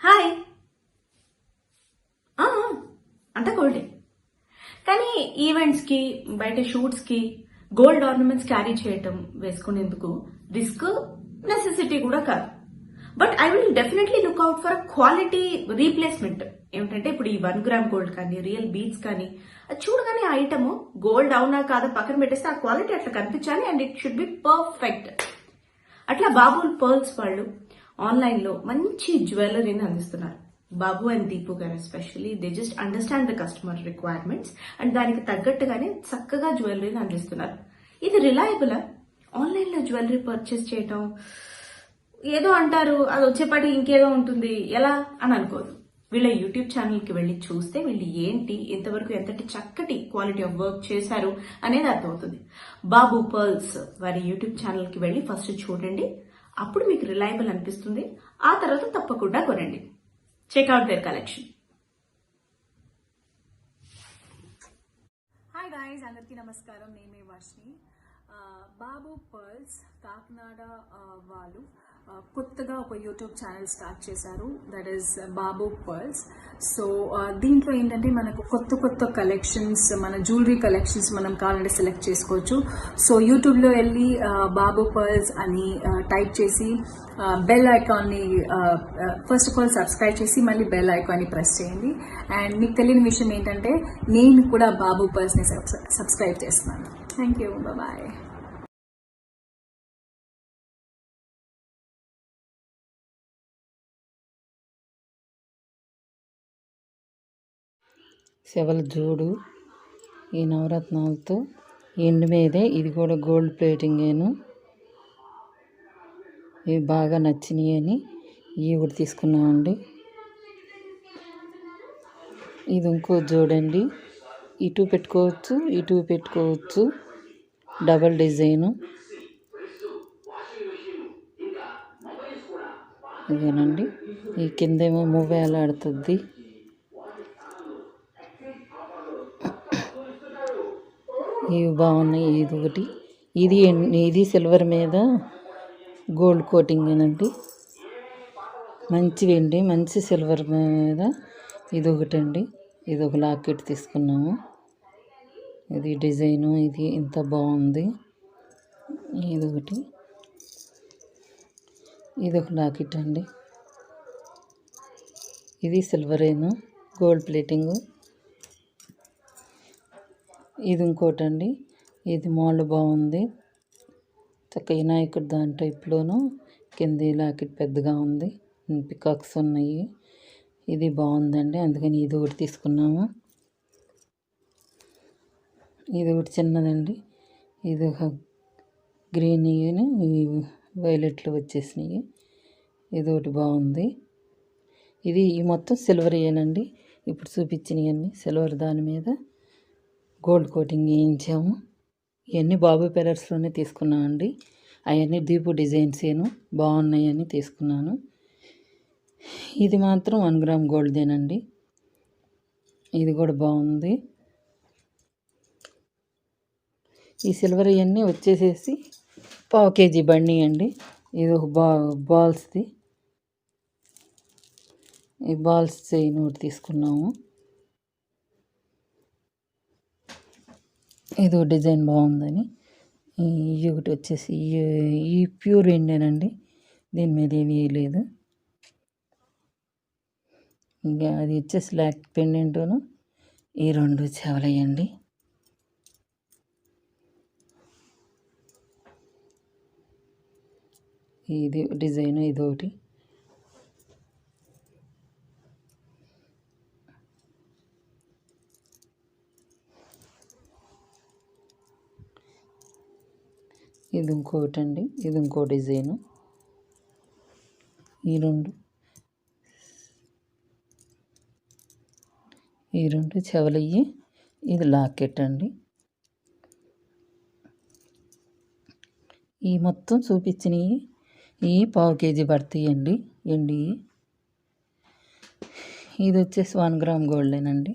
Hi. ఆ, అంతా గోల్డే. కానీ ఈవెంట్స్కి, బయట షూట్స్కి గోల్డ్ ఆర్నమెంట్స్ క్యారీ చేయటం వేసుకునేందుకు రిస్క్, నెసెసిటీ కూడా కాదు. But I will definitely look out for quality replacement. ఏమిటంటే ఇప్పుడు ఈ 1 గ్రామ్ గోల్డ్ కానీ, రియల్ బీట్స్ కానీ, అది చూడగానే ఆ ఐటమ్ గోల్డ్ అవునా కాదా పక్కన పెట్టేస్తే ఆ క్వాలిటీ అట్లా కనిపించాలి and it should be perfect. అట్లా బాబుల్ పర్ల్స్ వాళ్ళు ఆన్లైన్లో మంచి జ్యువెలరీని అందిస్తున్నారు. బాబు అండ్ దీపు గారు especially they just understand the customer requirements and దానికి తగ్గట్టుగానే చక్కగా జ్యువెలరీని అందిస్తున్నారు. ఇది రిలయబులా? ఆన్లైన్లో జ్యువెలరీ పర్చేస్ చేయటం ఏదో అంటారు, అది వచ్చేపాటి ఇంకేదో ఉంటుంది ఎలా అని అనుకోదు. వీళ్ళ యూట్యూబ్ ఛానల్కి వెళ్ళి చూస్తే వీళ్ళు ఏంటి, ఇంతవరకు ఎంతటి చక్కటి క్వాలిటీ ఆఫ్ వర్క్ చేశారు అనేది అర్థమవుతుంది. బాబు పర్ల్స్ వారి యూట్యూబ్ ఛానల్కి వెళ్ళి ఫస్ట్ చూడండి, అప్పుడు మీకు రిలయబుల్ అనిపిస్తుంది. ఆ తర్వాత తప్పకుండా కొనండి. Check out their collection. Hi guys, అందరికీ నమస్కారం. నేను మీ వర్షిని. బాబు పర్ల్స్ కాకినాడ వాళ్ళు కొత్తగా ఒక యూట్యూబ్ ఛానల్ స్టార్ట్ చేశారు, that is Babu Pearls. So దీంట్లో ఏంటంటే మనకు కొత్త కొత్త కలెక్షన్స్, మన జ్యువెలరీ కలెక్షన్స్ మనం కావాలంటే సెలెక్ట్ చేసుకోవచ్చు. సో యూట్యూబ్లో వెళ్ళి బాబు పర్ల్స్ అని టైప్ చేసి బెల్ ఐకాన్ని ఫస్ట్ ఆఫ్ ఆల్ సబ్స్క్రైబ్ చేసి మళ్ళీ బెల్ ఐకాన్ని ప్రెస్ చేయండి. అండ్ మీకు తెలియని విషయం ఏంటంటే నేను కూడా బాబు పర్ల్స్ని సబ్స్క్రైబ్ చేస్తున్నాను. Thank you, bye. శవల జోడు ఈ నవరత్నాలతో ఎండు మీదే, ఇది కూడా గోల్డ్ ప్లేటింగేను. ఇవి బాగా నచ్చినాయి అని ఇవి కూడా తీసుకున్నామండి. ఇది ఇంకో జోడండి, ఇటు పెట్టుకోవచ్చు ఇటు పెట్టుకోవచ్చు, డబల్ డిజైను. ఇదేనండి, ఈ కిందేమో మూవ్ వేలాడుతుంది. ఇవి బాగున్నాయి. ఇది ఒకటి, ఇది సిల్వర్ మీద గోల్డ్ కోటింగ్ అండి, మంచివి అండి, మంచి సిల్వర్ మీద. ఇది ఒకటండి, ఇది ఒక లాకెట్ తీసుకున్నాము. ఇది డిజైను, ఇది ఇంత బాగుంది. ఇది ఒకటి, ఇది ఒక లాకెట్ అండి, ఇది సిల్వరేను, గోల్డ్ ప్లేటింగు. ఇది ఇంకోటి అండి, ఇది మోడల్ బాగుంది, చక్క వినాయకుడు దాని టైప్లోను. కింద లాకెట్ పెద్దగా ఉంది, పికాక్స్ ఉన్నాయి. ఇది బాగుందండి, అందుకని ఇది ఒకటి తీసుకున్నాము. ఇది ఒకటి చిన్నదండి, ఇది ఒక గ్రీన్ వైలెట్లో వచ్చేసినాయి. ఇది ఒకటి బాగుంది. ఇది ఈ మొత్తం సిల్వర్ ఏనండి, ఇప్పుడు చూపించినవన్నీ సిల్వర్, దాని మీద గోల్డ్ కోటింగ్ వేయించాము. ఇవన్నీ బాబు పెలర్స్లోనే తీసుకున్నామండి. అవన్నీ దీపు డిజైన్స్ బాగున్నాయని తీసుకున్నాను. ఇది మాత్రం 1 గ్రామ్ గోల్డ్దేనండి, ఇది కూడా బాగుంది. ఈ సిల్వర్ ఇవన్నీ వచ్చేసేసి 1/2 kg బండి అండి. ఇది ఒక బాల్స్ది, ఈ బాల్స్ చైన్ ఒకటి తీసుకున్నాము. ఇది డిజైన్ బాగుందని. ఈ ఒకటి వచ్చేసి ఈ ప్యూర్ ఎండేనండి, దీని మీద ఏమీ వేయలేదు. ఇంకా అది వచ్చేసి లాక్ పెండెంట్ను. ఈ 2 చెవలయ్యండి. ఇది డిజైన్, ఇది ఒకటి. ఇది ఇంకోటి అండి, ఇది ఇంకో డిజైను. ఈ 2 చెవలయ్యి. ఇది లాకెట్ అండి. ఈ మొత్తం చూపించినవి ఈ 1/2 kg పడతాయండి ఎండి. ఇది వచ్చేసి 1 గ్రామ్ గోల్డేనండి.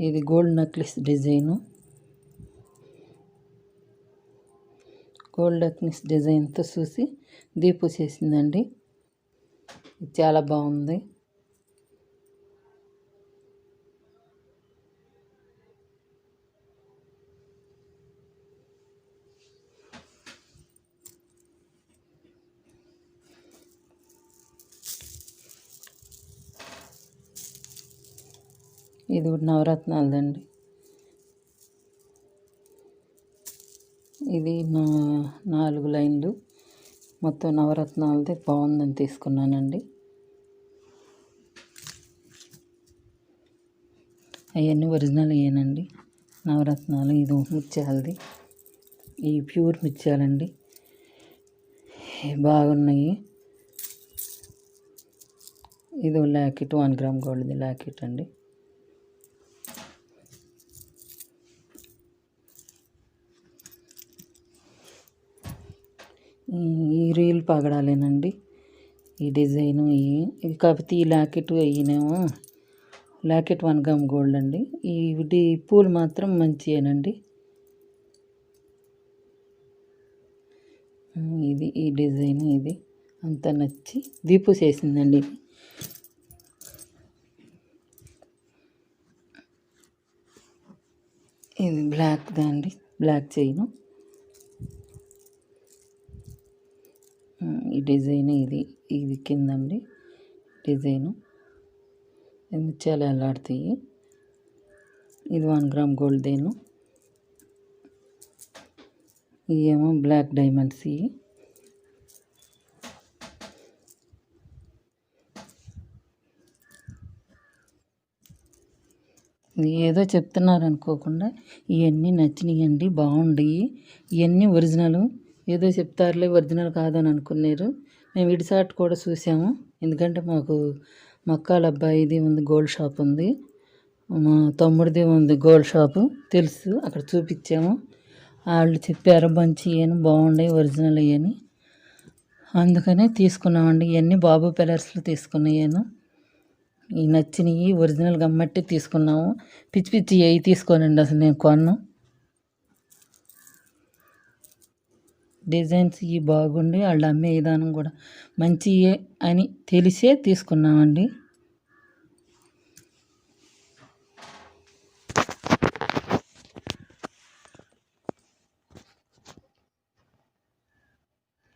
ఇది గోల్డ్ నెక్లెస్ డిజైను, గోల్డ్ అక్నిస్ డిజైన్తో చూసి దీపు చేసిందండి. ఇది చాలా బాగుంది. ఇది కూడా నవరత్నాలదండి. ఇది 4 లైన్లు మొత్తం నవరత్నాలది బాగుందని తీసుకున్నానండి. అవన్నీ ఒరిజినల్ అయ్యానండి నవరత్నాలు. ఇది ముత్యాలది, ఈ ప్యూర్ ముత్యాలండి, బాగున్నాయి. ఇది లాకెట్ 1 గ్రామ్ గోల్డ్ది లాకెట్ అండి. ఈ రీల్ పగడాలేనండి ఈ డిజైను. ఇవి కాకపోతే ఈ లాకెట్ అయ్యినేమో లాకెట్ 1 గ్రామ్ గోల్డ్ అండి. ఈ పూలు మాత్రం మంచియేనండి. ఇది ఈ డిజైన్ ఇది అంతా నచ్చి దీపు చేసిందండి. ఇది బ్లాక్ దాండి, బ్లాక్ చైను. ఈ డిజైన్ ఇది కిందండి డిజైను. ముత్యాలు ఎలాడుతాయి. ఇది 1 గ్రామ్ గోల్డ్దేను. ఇవేమో బ్లాక్ డైమండ్స్. ఏదో చెప్తున్నారు అనుకోకుండా ఇవన్నీ నచ్చినాయండి, బాగుండయి. ఇవన్నీ ఒరిజినల్. ఏదో చెప్తారులే ఒరిజినల్ కాదని అనుకున్నారు. మేము ఇడిసాట్ కూడా చూసాము. ఎందుకంటే మాకు మక్కాల అబ్బాయిది ఉంది, గోల్డ్ షాప్ ఉంది, మా తమ్ముడిది ఉంది గోల్డ్ షాపు, తెలుసు. అక్కడ చూపించాము. వాళ్ళు చెప్పారు మంచి ఏను బాగుండే ఒరిజినల్ అయ్యని. అందుకనే తీసుకున్నామండి. ఇవన్నీ బాబు పెలర్స్లో తీసుకున్నాను. ఈ నచ్చినవి ఒరిజినల్ గమ్మట్టి తీసుకున్నాము. పిచ్చి పిచ్చి అవి తీసుకోనండి అసలు నేను కొన్నాను. డిజైన్స్ ఇవి బాగుండి వాళ్ళు అమ్మే విధానం కూడా మంచియే అని తెలిసే తీసుకున్నామండి.